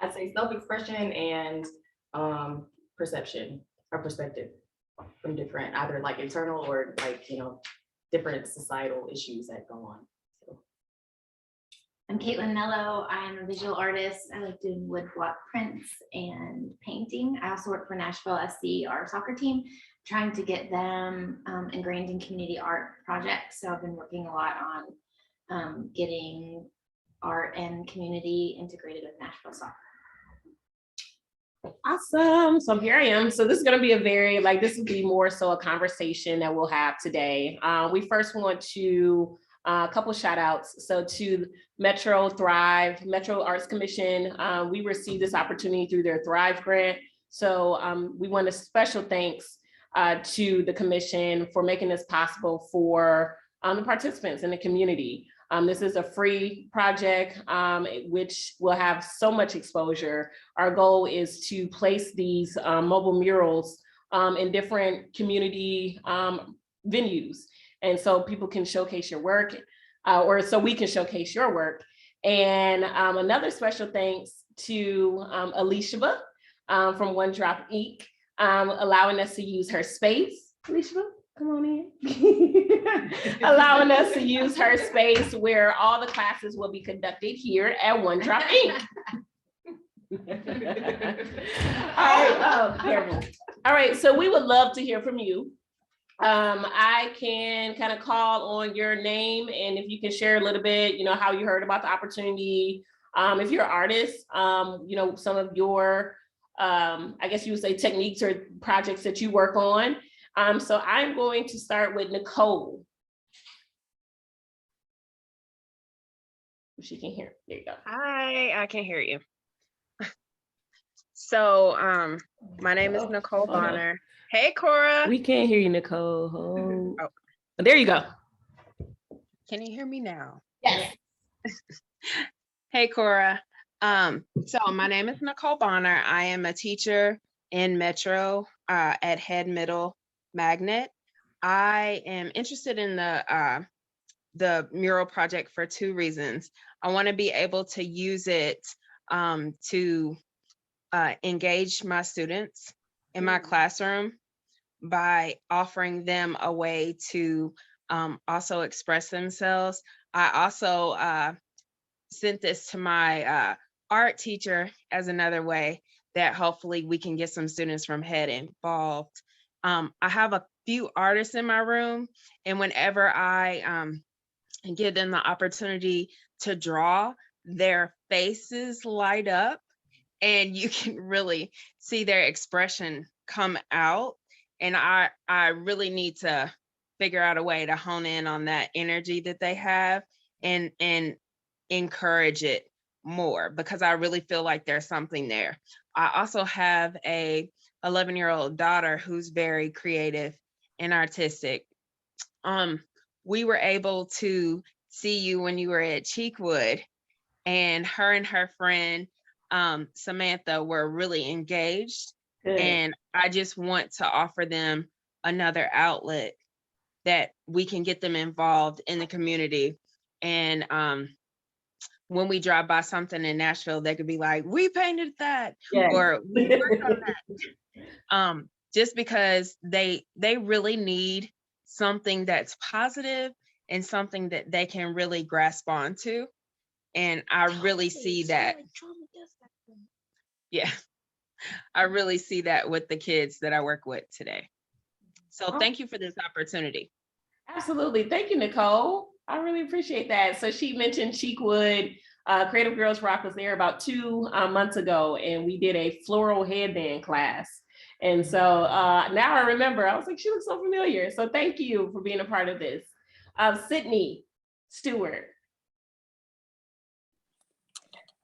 I'd say self-expression and perception or perspective from different, either like internal or like, different societal issues that go on. So. I'm Caitlin Mello. I'm a visual artist. I like doing wood block prints and painting. I also work for Nashville SC, our soccer team, trying to get them ingrained in community art projects. So I've been working a lot on getting art and community integrated with Nashville soccer. Awesome. So here I am. So this is going to be this will be more so a conversation that we'll have today. We first want to a couple shout outs. So to Metro Arts Commission, we received this opportunity through their Thrive grant. So we want a special thanks to the commission for making this possible for the participants in the community. This is a free project, which will have so much exposure. Our goal is to place these mobile murals in different community venues. And so people can showcase your work, or so we can showcase your work. And another special thanks to Alicia from One Drop Inc., allowing us to use her space. Alicia, come on in. Allowing us to use her space where all the classes will be conducted here at One Drop Inc. All right, so we would love to hear from you. I can kind of call on your name, and if you can share a little bit, how you heard about the opportunity. If you're an artist, some of your, I guess you would say techniques or projects that you work on. So I'm going to start with Nicole. If she can hear, there you go. Hi, I can hear you. So my name is Nicole Bonner. Hey, Cora. We can't hear you, Nicole. Oh. There you go. Can you hear me now? Yes. Hey, Cora. So my name is Nicole Bonner. I am a teacher in Metro at Head Middle Magnet. I am interested in the mural project for two reasons. I want to be able to use it to engage my students in my classroom by offering them a way to also express themselves. I also sent this to my art teacher as another way that hopefully we can get some students from Head involved. I have a few artists in my room, and whenever I give them the opportunity to draw, their faces light up and you can really see their expression come out. And I really need to figure out a way to hone in on that energy that they have and encourage it more, because I really feel like there's something there. I also have a 11-year-old daughter who's very creative and artistic. We were able to see you when you were at Cheekwood, and her friend Samantha were really engaged. Good. And I just want to offer them another outlet that we can get them involved in the community. And when we drive by something in Nashville, they could be like, we painted that, yes. Or we worked on that. Just because they really need something that's positive and something that they can really grasp onto. And I really see that. Yeah, I really see that with the kids that I work with today. So thank you for this opportunity. Absolutely. Thank you, Nicole. I really appreciate that. So she mentioned Cheekwood. Creative Girls Rock was there about 2 months ago, and we did a floral headband class. And so now I remember, I was like, she looks so familiar. So thank you for being a part of this. Sydney Stewart.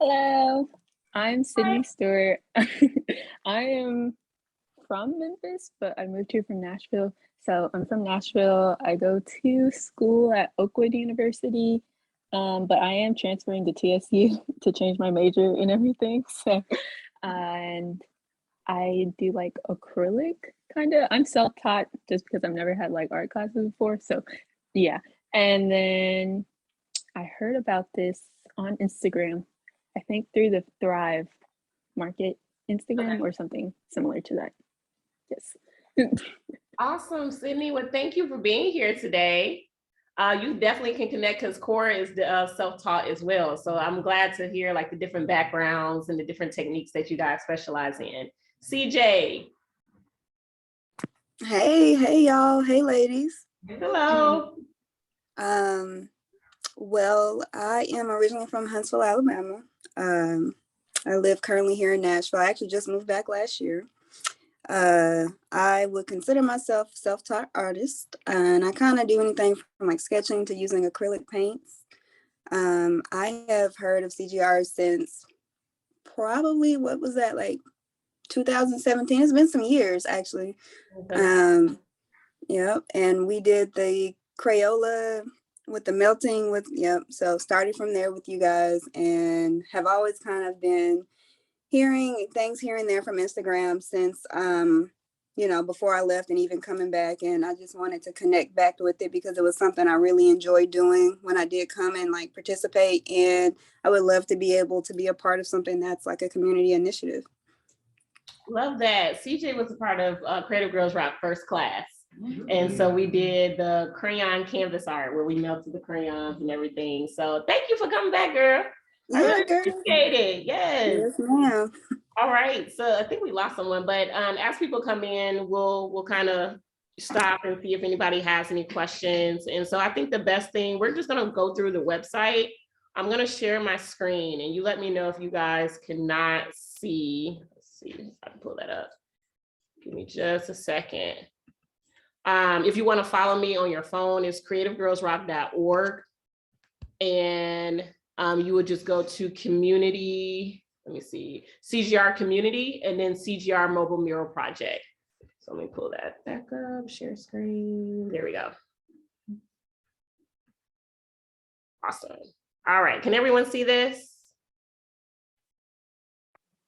Hello, I'm Sydney Stewart. I am from Memphis, but I moved here from Nashville. So I'm from Nashville. I go to school at Oakwood University, but I am transferring to TSU to change my major and everything. So, and I do like acrylic, kind of. I'm self-taught just because I've never had like art classes before. So yeah. And then I heard about this on Instagram, I think through the Thrive market Instagram or something similar to that. Yes. Awesome, Sydney. Well, thank you for being here today. You definitely can connect because Cora is self-taught as well. So I'm glad to hear like the different backgrounds and the different techniques that you guys specialize in. CJ. Hey y'all. Hey ladies. Hello. Well, I am originally from Huntsville, Alabama. I live currently here in Nashville. I actually just moved back last year. I would consider myself a self-taught artist, and I kind of do anything from like sketching to using acrylic paints. I have heard of CGR since probably, what was that, like 2017? It's been some years actually. Okay. Yep, and we did the Crayola with the melting with, yep, so started from there with you guys and have always kind of been hearing things here and there from Instagram since, before I left and even coming back. And I just wanted to connect back with it because it was something I really enjoyed doing when I did come and like participate. And I would love to be able to be a part of something that's like a community initiative. Love that. CJ was a part of Creative Girls Rock First Class. And so we did the crayon canvas art where we melted the crayons and everything. So thank you for coming back, girl. I really appreciate it. Yes. Yes, ma'am. All right. So I think we lost someone, but as people come in, we'll kind of stop and see if anybody has any questions. And so I think the best thing, we're just going to go through the website. I'm going to share my screen and you let me know if you guys cannot see. Let's see if I can pull that up. Give me just a second. If you want to follow me on your phone, it's creativegirlsrock.org. And you would just go to community, let me see, CGR community, and then CGR mobile mural project. So let me pull that back up, share screen. There we go. Awesome. All right, can everyone see this?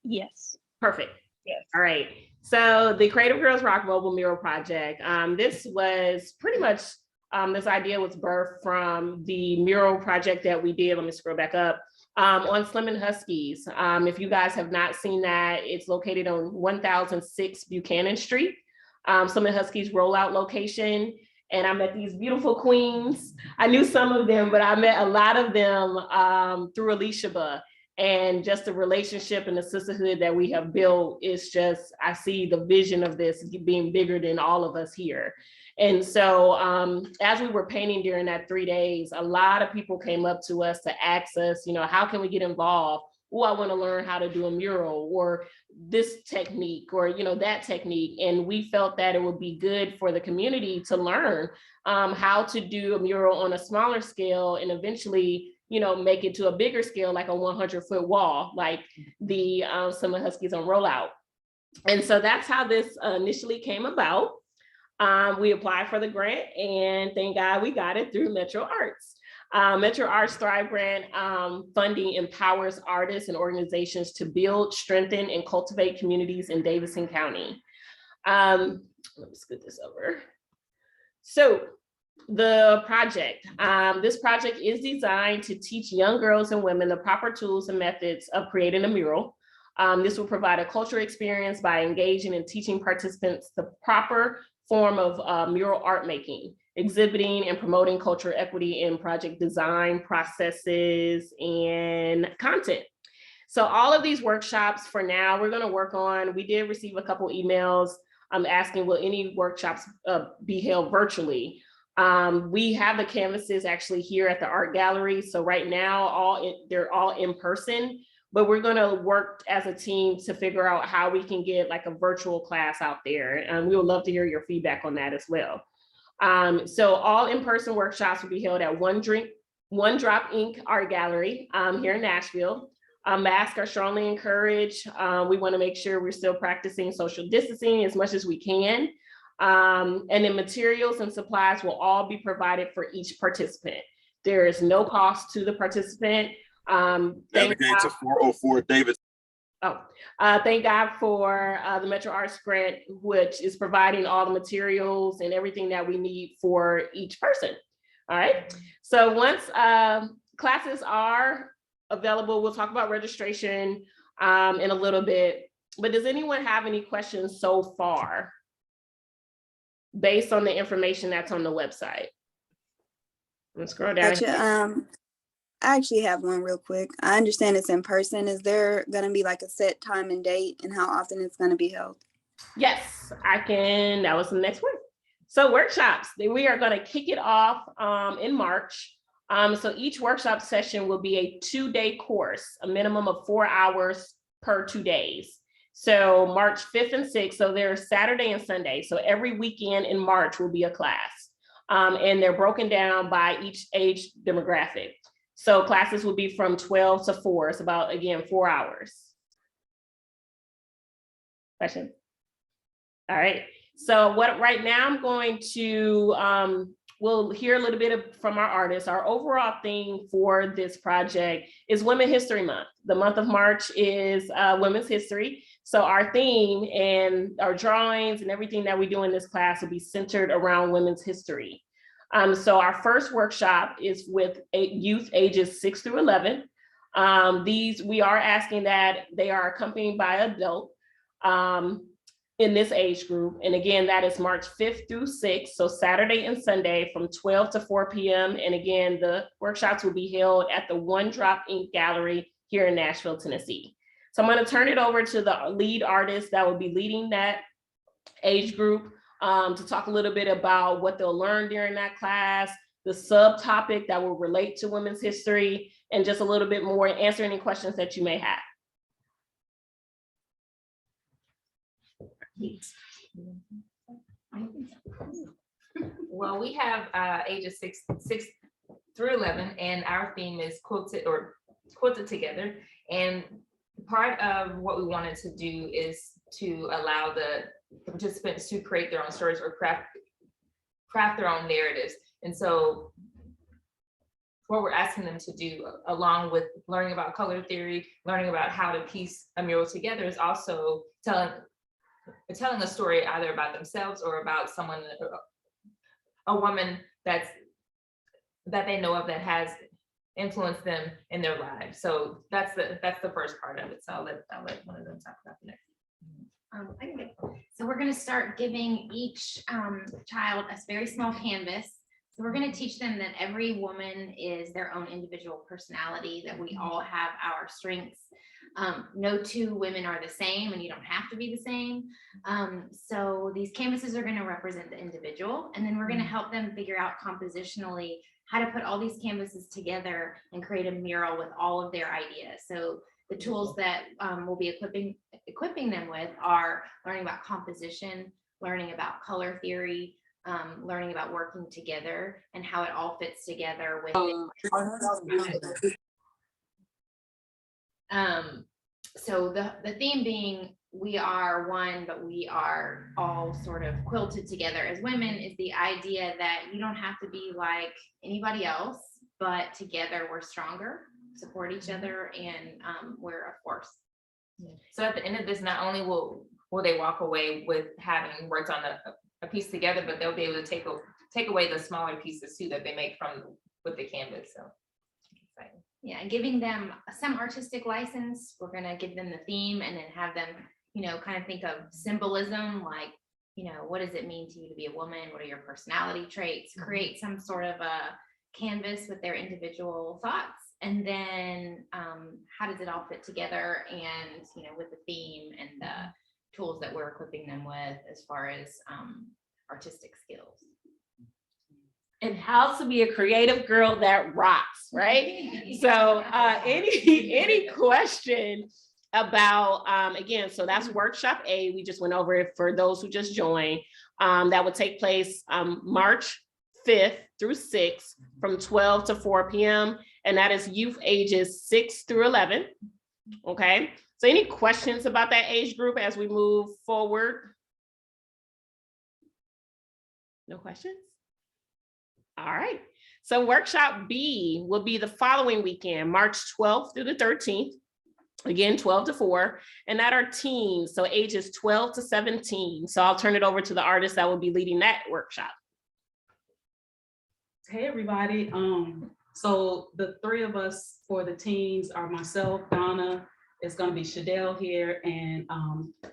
Yes. Perfect. Yes. All right. So the Creative Girls Rock Mobile Mural Project, this was pretty much, this idea was birthed from the mural project that we did, let me scroll back up, on Slim and Huskies. If you guys have not seen that, it's located on 1006 Buchanan Street, Slim and Huskies rollout location. And I met these beautiful queens. I knew some of them, but I met a lot of them through Alicia. And just the relationship and the sisterhood that we have built is just, I see the vision of this being bigger than all of us here. And so as we were painting during that 3 days, a lot of people came up to us to ask us, how can we get involved? Oh, I want to learn how to do a mural or this technique or, that technique. And we felt that it would be good for the community to learn how to do a mural on a smaller scale and eventually make it to a bigger scale, like a 100-foot wall, like the Summer Huskies on Rollout. And so that's how this initially came about. We applied for the grant and thank God we got it through Metro Arts. Metro Arts Thrive Grant funding empowers artists and organizations to build, strengthen, and cultivate communities in Davidson County. Let me scoot this over. So the project, this project is designed to teach young girls and women the proper tools and methods of creating a mural. This will provide a cultural experience by engaging and teaching participants the proper form of mural art making, exhibiting and promoting cultural equity in project design, processes, and content. So all of these workshops for now, we're going to work on, we did receive a couple emails asking, will any workshops be held virtually? We have the canvases actually here at the art gallery. So right now, they're all in person, but we're going to work as a team to figure out how we can get like a virtual class out there. And we would love to hear your feedback on that as well. So all in-person workshops will be held at One Drop Ink Art Gallery here in Nashville. Masks are strongly encouraged. We want to make sure we're still practicing social distancing as much as we can. And then materials and supplies will all be provided for each participant. There is no cost to the participant. Navigate to 404 David. Thank God for the Metro Arts Grant, which is providing all the materials and everything that we need for each person. All right. So once classes are available, we'll talk about registration. in a little bit. But does anyone have any questions so far based on the information that's on the website? Let's scroll down. Gotcha. I actually have one real quick. I understand it's in person. Is there going to be like a set time and date and how often it's going to be held? Yes, I can. That was the next one. So workshops, we are going to kick it off in March. So each workshop session will be a 2-day course, a minimum of 4 hours per 2 days. So March 5th and 6th, so there's Saturday and Sunday. So every weekend in March will be a class. And they're broken down by each age demographic. So classes will be from 12 to 4. It's about, again, 4 hours. Question? All right. So right now I'm going to, we'll hear a little bit from our artists. Our overall theme for this project is Women's History Month. The month of March is Women's History. So our theme and our drawings and everything that we do in this class will be centered around women's history. So our first workshop is with youth ages 6 through 11. We are asking that they are accompanied by an adult in this age group. And again, that is March 5th through 6th. So Saturday and Sunday from 12 to 4 p.m. And again, the workshops will be held at the One Drop Ink Gallery here in Nashville, Tennessee. So I'm going to turn it over to the lead artist that will be leading that age group to talk a little bit about what they'll learn during that class, the subtopic that will relate to women's history, and just a little bit more, answer any questions that you may have. Well, we have ages 6 through 11, and our theme is quilted together. And part of what we wanted to do is to allow the participants to create their own stories or craft their own narratives. And so what we're asking them to do, along with learning about color theory, learning about how to piece a mural together, is also telling a story either about themselves or about someone, a woman that they know of that has influenced them in their lives. So that's the first part of it. So I'll let one of them talk about the next. So we're going to start giving each child a very small canvas. So we're going to teach them that every woman is their own individual personality, that we all have our strengths. No two women are the same, and you don't have to be the same. So these canvases are going to represent the individual, and then we're going to help them figure out compositionally how to put all these canvases together and create a mural with all of their ideas. So the tools that we'll be equipping them with are learning about composition, learning about color theory, learning about working together, and how it all fits together with so the theme being we are one, but we are all sort of quilted together as women, is the idea that you don't have to be like anybody else, but together we're stronger, support each other, and we're a force. So at the end of this, not only will they walk away with having worked on a piece together, but they'll be able to take away the smaller pieces too that they make with the canvas. So exciting. Yeah, and giving them some artistic license. We're going to give them the theme and then have them, kind of think of symbolism, like, what does it mean to you to be a woman? What are your personality traits? Create some sort of a canvas with their individual thoughts. And then how does it all fit together? And, with the theme and the tools that we're equipping them with as far as artistic skills. And how to be a creative girl that rocks, right? So any question about, again, so that's workshop A, we just went over it for those who just joined, that would take place March 5th through 6th from 12 to 4 p.m. And that is youth ages 6 through 11, okay? So any questions about that age group as we move forward? No questions? All right, so workshop B will be the following weekend, March 12th through the 13th, again, 12 to 4, and that are teens, so ages 12 to 17. So I'll turn it over to the artist that will be leading that workshop. Hey, everybody. So the three of us for the teens are myself, Donna, it's going to be Shadell here and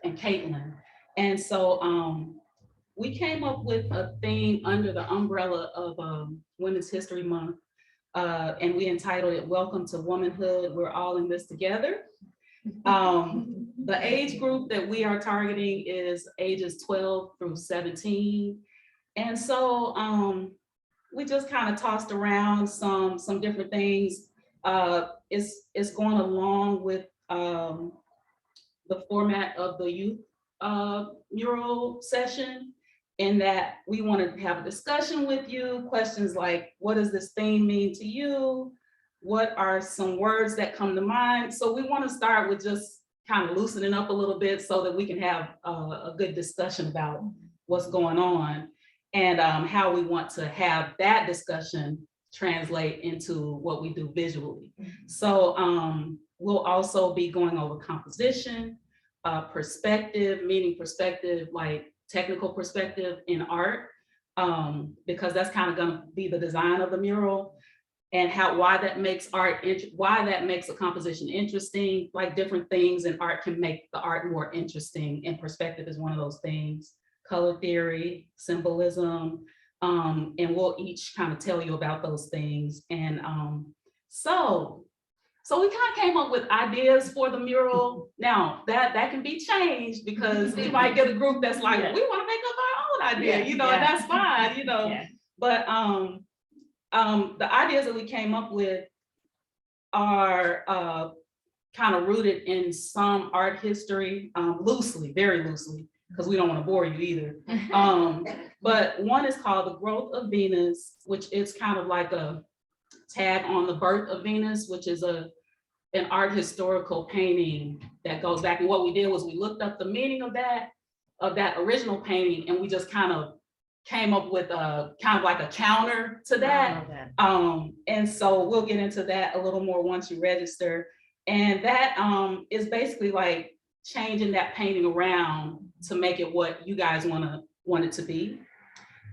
Caitlin. And so we came up with a theme under the umbrella of Women's History Month, and we entitled it "Welcome to Womanhood. We're all in this together." The age group that we are targeting is ages 12 through 17. And so we just kind of tossed around some different things. It's going along with the format of the youth mural session, in that we want to have a discussion with you, questions like, what does this theme mean to you? What are some words that come to mind? So we want to start with just kind of loosening up a little bit so that we can have a good discussion about what's going on, and how we want to have that discussion translate into what we do visually. So we'll also be going over composition, perspective, meaning perspective, like technical perspective in art, because that's kind of going to be the design of the mural, and why that makes a composition interesting. Like, different things in art can make the art more interesting, and perspective is one of those things. Color theory, symbolism, and we'll each kind of tell you about those things. And so we kind of came up with ideas for the mural. Now that can be changed, because you might get a group that's like, we want to make up our own idea, and that's fine, But the ideas that we came up with are kind of rooted in some art history, loosely, very loosely, because we don't want to bore you either. But one is called The Growth of Venus, which is kind of like a tag on the birth of Venus, which is an art historical painting that goes back. And what we did was we looked up the meaning of that original painting, and we just kind of came up with a kind of like a counter to that. And so we'll get into that a little more once you register. And that is basically like changing that painting around to make it what you guys want it to be.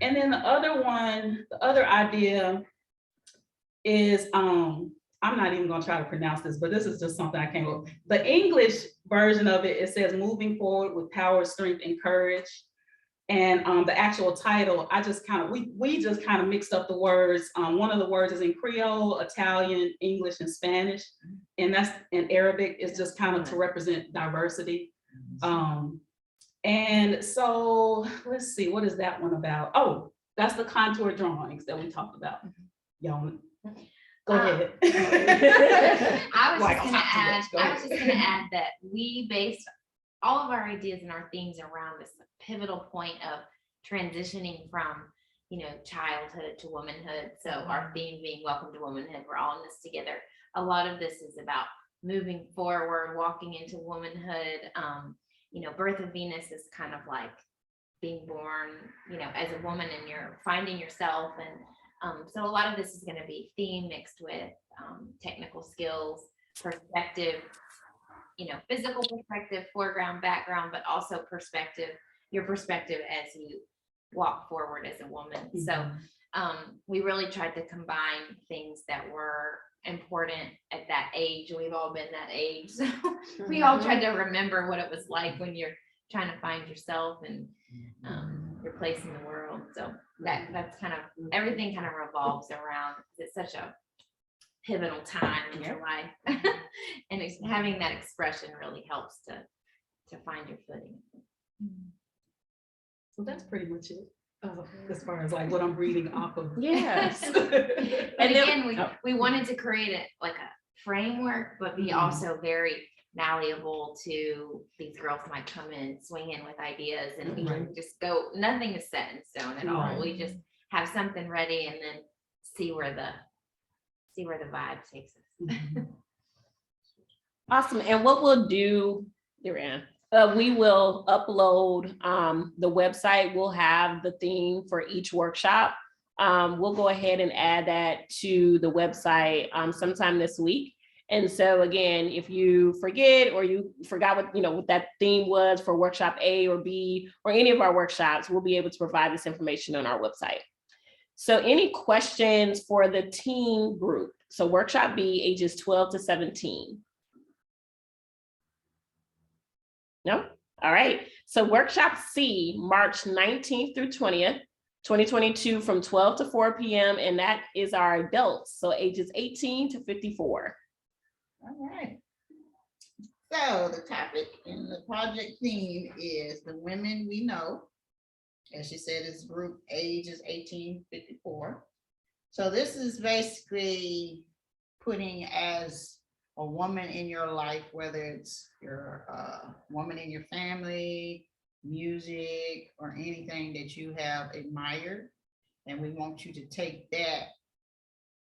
And then the other idea is, I'm not even gonna try to pronounce this, but this is just something I came up with. The English version of it, it says "Moving Forward with Power, Strength, and Courage." And the actual title, we just kind of mixed up the words. One of the words is in Creole, Italian, English, and Spanish. And that's in Arabic. It's just kind of to represent diversity. And so let's see, what is that one about? Oh, that's the contour drawings that we talked about. Y'all, go ahead. I was just gonna add that we based all of our ideas and our themes around this pivotal point of transitioning from, childhood to womanhood. So our theme being "Welcome to Womanhood. We're all in this together." A lot of this is about moving forward, walking into womanhood. Birth of Venus is kind of like being born, as a woman, and you're finding yourself. And so a lot of this is going to be theme mixed with technical skills, perspective, physical perspective, foreground, background, but also perspective, your perspective as you walk forward as a woman. Mm-hmm. So we really tried to combine things that were important at that age. We've all been that age. So we all tried to remember what it was like when you're trying to find yourself and your place in the world. So that's kind of, everything kind of revolves around, it's such a pivotal time in your life. And having that expression really helps to find your footing. So that's pretty much it. As far as like what I'm reading off of. Yes. And again, we wanted to create it like a framework, but be also very malleable to these girls might come in, swing in with ideas, and we can just go, nothing is set in stone at all. We just have something ready and then see where the vibe takes us. Awesome. And what we'll do, we will upload the website. We'll have the theme for each workshop. We'll go ahead and add that to the website sometime this week. And so again, if you forget or you forgot what that theme was for workshop A or B or any of our workshops, we'll be able to provide this information on our website. So any questions for the teen group? So workshop B, ages 12 to 17. No? All right. So workshop C, March 19th through 20th, 2022 from 12 to 4 p.m. And that is our adults. So ages 18 to 54. All right. So the topic and the project theme is the women we know. As she said, this group age is 18-54. So this is basically putting as a woman in your life, whether it's your woman in your family, music, or anything that you have admired. And we want you to take that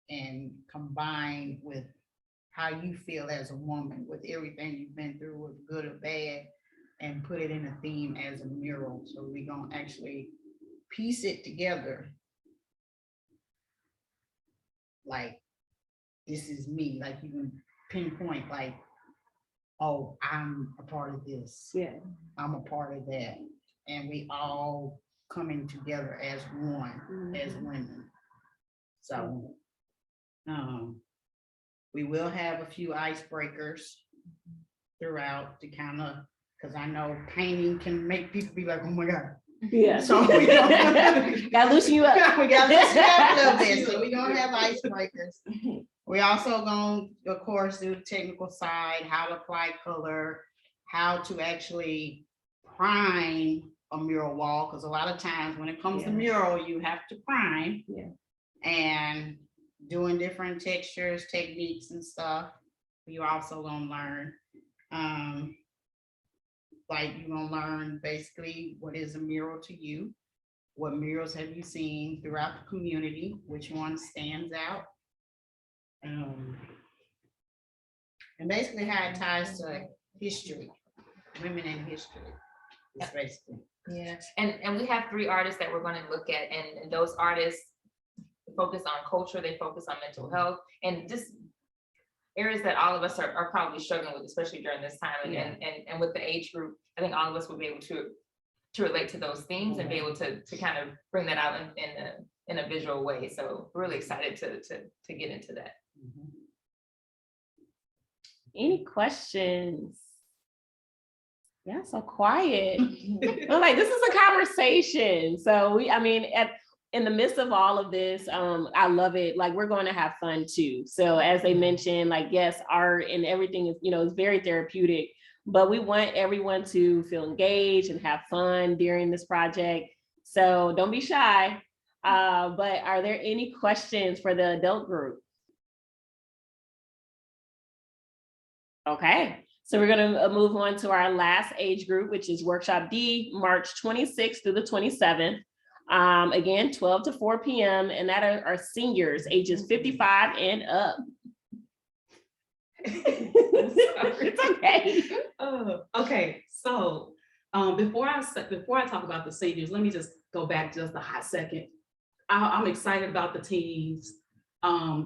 and combine with how you feel as a woman, with everything you've been through, with good or bad, and put it in a theme as a mural. So we're gonna actually piece it together. Like, this is me, like you can pinpoint like, oh, I'm a part of this. Yeah. I'm a part of that. And we all coming together as one, as women. So we will have a few icebreakers throughout to kind of, because I know painting can make people be like, oh my God. Yeah. So we gotta loosen you up. We gotta loosen you up a little bit. So we're gonna have icebreakers. We also gonna, of course, do the technical side, how to apply color, how to actually prime a mural wall, because a lot of times when it comes to mural, you have to prime. Yeah. And doing different textures, techniques and stuff. You also gonna learn, like you're gonna learn basically what is a mural to you, what murals have you seen throughout the community, which one stands out, and basically how it ties to history, women in history. It's basically. Yeah, and we have 3 artists that we're going to look at, and those artists focus on culture, they focus on mental health, and just areas that all of us are probably struggling with, especially during this time. And with the age group, I think all of us will be able to relate to those themes and be able to kind of bring that out in a visual way. So we're really excited to get into that. Any questions? Yeah, so quiet. I'm like, this is a conversation. So in the midst of all of this, I love it. Like, we're going to have fun too. So as they mentioned, like, yes, art and everything is, is very therapeutic, but we want everyone to feel engaged and have fun during this project. So don't be shy. But are there any questions for the adult group? Okay. So we're going to move on to our last age group, which is workshop D, March 26th through the 27th. Again, 12 to 4 p.m. And that are seniors ages 55 and up. It's okay. Okay, so before I talk about the seniors, let me just go back just a hot second. I'm excited about the teens. I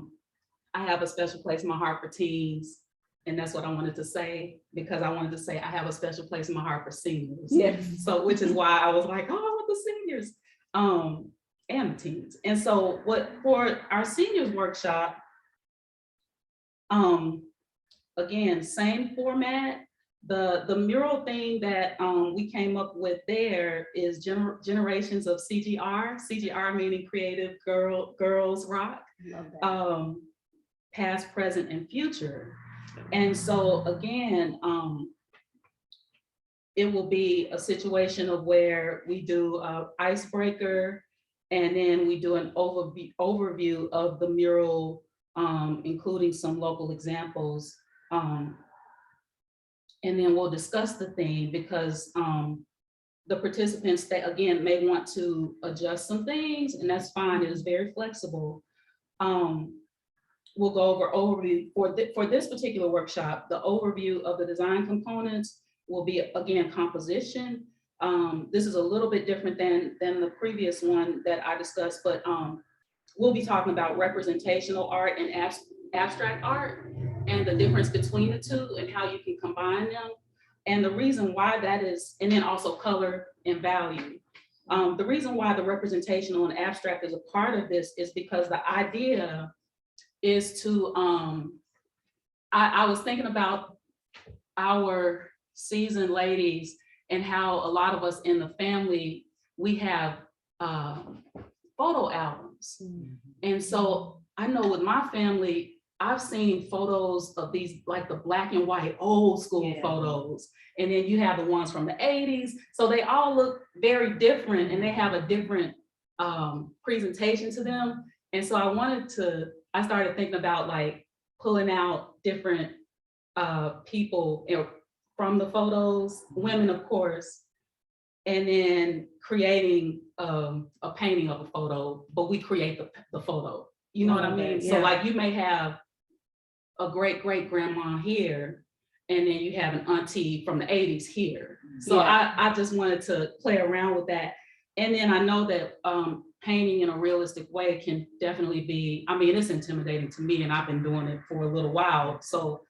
have a special place in my heart for teens. And that's what I wanted to say, because I wanted to say I have a special place in my heart for seniors. Yes. So which is why I was like, oh, I want the seniors and the teens. And so for our seniors workshop, again, same format. The mural thing that we came up with there is generations of CGR. CGR meaning creative girls rock. Love that. Past, present, and future. And so again, it will be a situation of where we do an icebreaker, and then we do an overview of the mural, including some local examples. And then we'll discuss the theme, because the participants that again may want to adjust some things, and that's fine. It is very flexible. We'll go over overview for this particular workshop. The overview of the design components will be, again, composition. This is a little bit different than the previous one that I discussed, but we'll be talking about representational art and abstract art and the difference between the two and how you can combine them. And the reason why that is, and then also color and value. The reason why the representational and abstract is a part of this is because the idea is to, I was thinking about our seasoned ladies, and how a lot of us in the family, we have photo albums. And so I know with my family, I've seen photos of these, like the black and white old school photos. And then you have the ones from the 80s. So they all look very different and they have a different presentation to them. And so I started thinking about like pulling out different people from the photos, women, of course, and then creating a painting of a photo, but we create the photo. You know what I mean? So like you may have a great grandma here, and then you have an auntie from the 80s here. So I just wanted to play around with that. And then I know that painting in a realistic way can definitely be, I mean, it's intimidating to me, and I've been doing it for a little while. So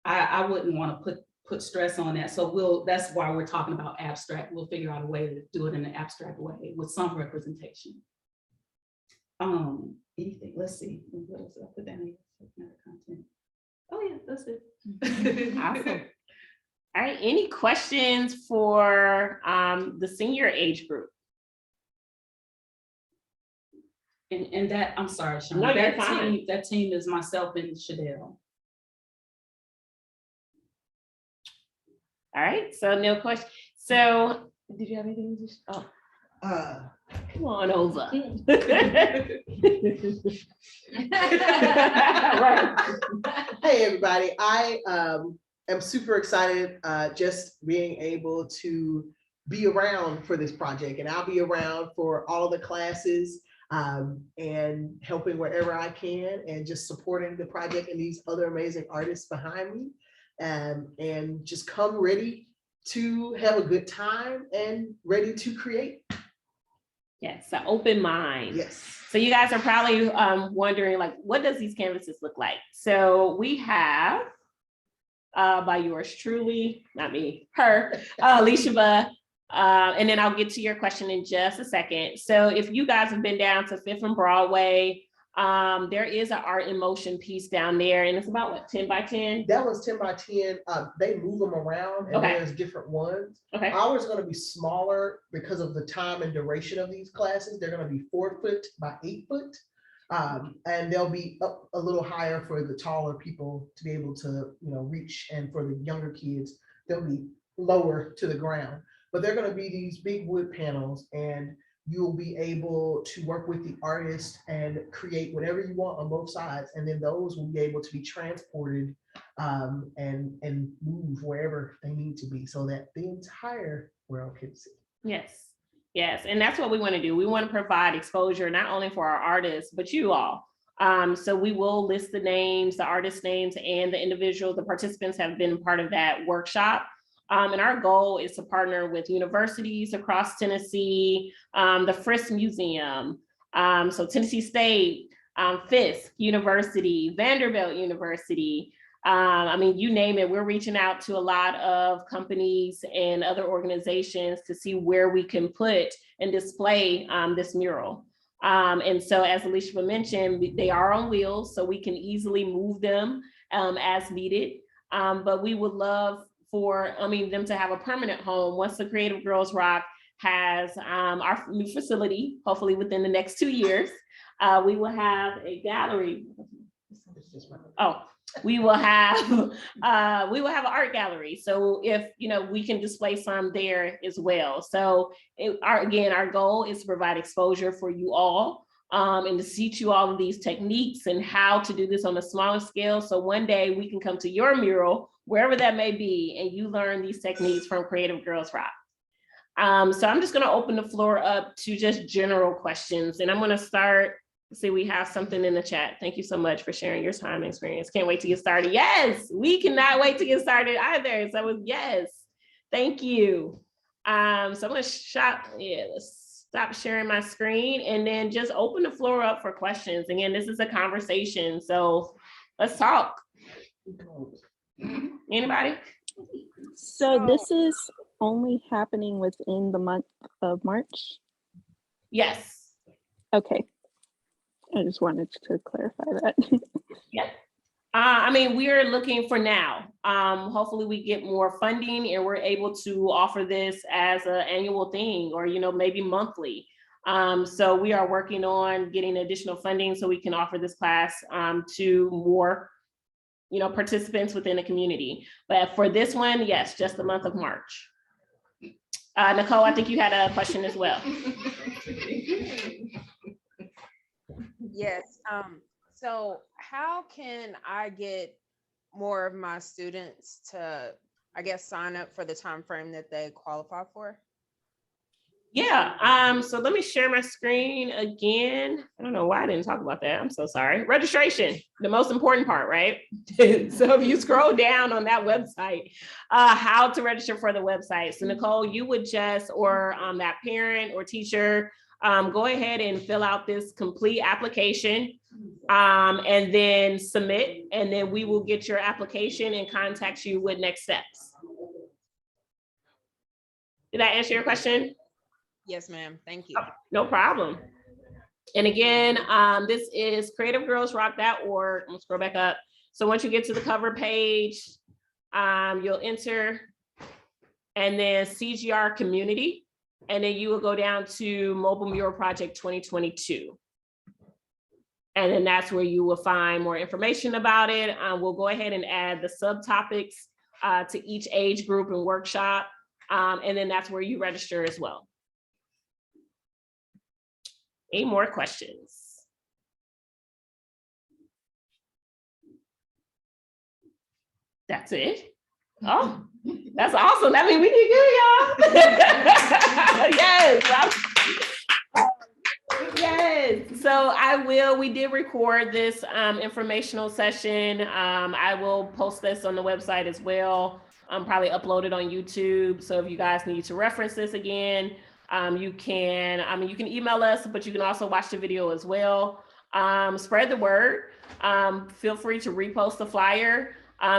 I wouldn't want to put stress on that. So that's why we're talking about abstract. We'll figure out a way to do it in an abstract way with some representation. Anything, let's see, what else did I put down here? Content. Oh yeah, that's it. Awesome. All right, any questions for the senior age group? And that, I'm sorry, Sean, No, that team is myself and Shadell. All right, so no question. So did you have anything to come on over. Hey everybody, I am super excited just being able to be around for this project, and I'll be around for all the classes and helping wherever I can, and just supporting the project and these other amazing artists behind me, and just come ready to have a good time and ready to create. Yes, an open mind. Yes. So you guys are probably wondering, like, what does these canvases look like? So we have, by yours truly, not me, her, Alicia, and then I'll get to your question in just a second. So if you guys have been down to 5th and Broadway, there is an art in motion piece down there, and it's about what, 10 by 10? That was 10 by 10. They move them around, and there's different ones. Okay. Ours is going to be smaller because of the time and duration of these classes. They're going to be 4 foot by 8 foot. And they'll be up a little higher for the taller people to be able to, reach, and for the younger kids, they'll be lower to the ground. But they're going to be these big wood panels, and you'll be able to work with the artist and create whatever you want on both sides. And then those will be able to be transported and move wherever they need to be, so that the entire world can see. Yes, and that's what we want to do. We want to provide exposure not only for our artists, but you all. So we will list the names, the artist names, and the individuals, the participants have been part of that workshop. And our goal is to partner with universities across Tennessee, the Frisk Museum, so Tennessee State, Fisk University, Vanderbilt University. I mean, you name it, we're reaching out to a lot of companies and other organizations to see where we can put and display this mural. And so as Alicia mentioned, they are on wheels, so we can easily move them as needed. But we would love for them to have a permanent home once the Creative Girls Rock has our new facility, hopefully within the next 2 years. We will have a gallery. We will have an art gallery. So if we can display some there as well. So our goal is to provide exposure for you all and to teach you all of these techniques and how to do this on a smaller scale. So one day we can come to your mural, wherever that may be, and you learn these techniques from Creative Girls Rock. So I'm just going to open the floor up to just general questions, and I'm going to start. See, we have something in the chat. Thank you so much for sharing your time and experience. Can't wait to get started. Yes, we cannot wait to get started either. So yes, thank you. So I'm going to let's stop sharing my screen and then just open the floor up for questions. Again, this is a conversation, so let's talk. Anybody? So this is only happening within the month of March? Yes. Okay. I just wanted to clarify that. Yeah. I mean, we are looking for now. Hopefully we get more funding and we're able to offer this as an annual thing or, maybe monthly. So we are working on getting additional funding so we can offer this class to more, participants within the community. But for this one, yes, just the month of March. Nicole, I think you had a question as well. Yes, so how can I get more of my students to, I guess, sign up for the time frame that they qualify for? Yeah, so let me share my screen again. I don't know why I didn't talk about that. I'm so sorry. Registration, the most important part, right? So if you scroll down on that website, how to register for the website. So Nicole, you would just, or that parent or teacher, go ahead and fill out this complete application and then submit, and then we will get your application and contact you with next steps. Did that answer your question? Yes, ma'am. Thank you. Oh, no problem. And again, this is creativegirlsrock.org. I'm gonna scroll back up. So once you get to the cover page, you'll enter and then CGR community, and then you will go down to Mobile Mural Project 2022. And then that's where you will find more information about it. We'll go ahead and add the subtopics to each age group and workshop. And then that's where you register as well. Any more questions? That's it. Oh, that's awesome. That means we did good, y'all. Yes. So we did record this informational session. I will post this on the website as well. Probably upload it on YouTube. So if you guys need to reference this again, you can email us, but you can also watch the video as well. Spread the word. Feel free to repost the flyer.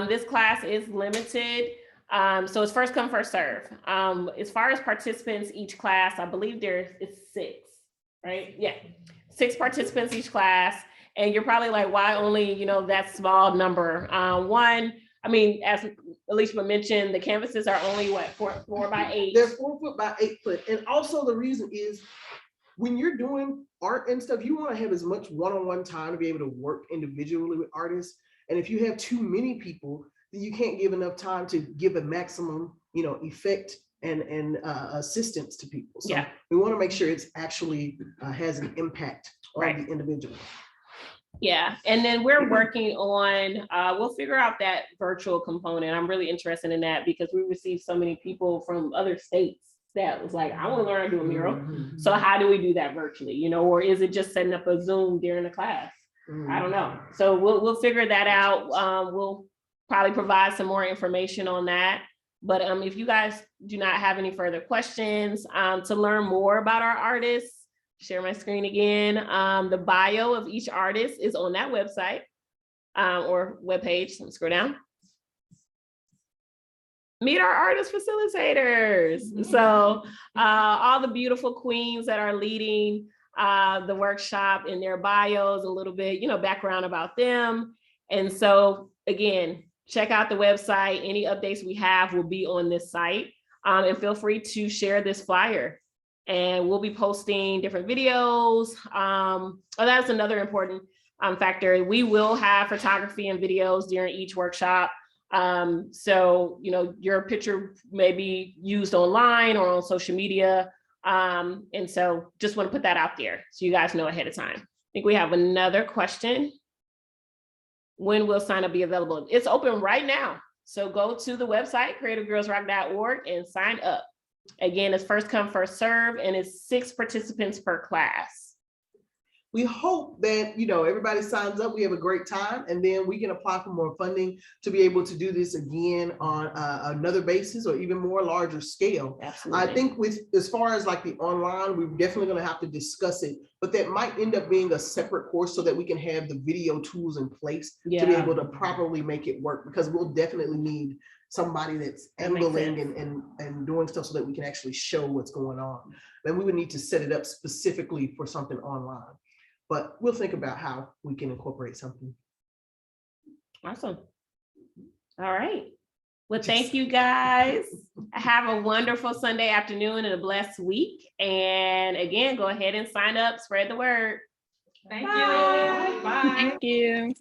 This class is limited. So it's first come, first serve. As far as participants, each class, I believe it's 6, right? Yeah, 6 participants each class. And you're probably like, why only, that small number? One, as Alicia mentioned, the canvases are only what, 4 by 8. They're 4 foot by 8 foot. And also the reason is when you're doing art and stuff, you want to have as much one-on-one time to be able to work individually with artists. And if you have too many people, then you can't give enough time to give a maximum, effect and assistance to people. So we want to make sure it's actually has an impact on the individual. Yeah, and then we're working on, we'll figure out that virtual component. I'm really interested in that because we received so many people from other states that was like, I want to learn how to do a mural. So how do we do that virtually, or is it just setting up a Zoom during the class? I don't know. So we'll figure that out. We'll probably provide some more information on that. But if you guys do not have any further questions, to learn more about our artists, share my screen again. The bio of each artist is on that website or webpage. Let me scroll down. Meet our artist facilitators. So all the beautiful queens that are leading the workshop in their bios, a little bit, background about them. And so again, check out the website. Any updates we have will be on this site. And feel free to share this flyer. And we'll be posting different videos. That's another important factor. We will have photography and videos during each workshop. So, your picture may be used online or on social media. And so just want to put that out there so you guys know ahead of time. I think we have another question. When will sign up be available? It's open right now. So go to the website, creativegirlsrock.org, and sign up. Again, it's first come, first serve, and it's 6 participants per class. We hope that, everybody signs up, we have a great time, and then we can apply for more funding to be able to do this again on another basis or even more larger scale. Absolutely. I think as far as like the online, we're definitely going to have to discuss it, but that might end up being a separate course so that we can have the video tools in place to be able to properly make it work, because we'll definitely need somebody that's angling and doing stuff so that we can actually show what's going on. And we would need to set it up specifically for something online. But we'll think about how we can incorporate something. Awesome. All right. Well, thank you guys. Have a wonderful Sunday afternoon and a blessed week. And again, go ahead and sign up, spread the word. Thank Bye. you. Bye. Thank you.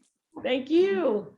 Thank you.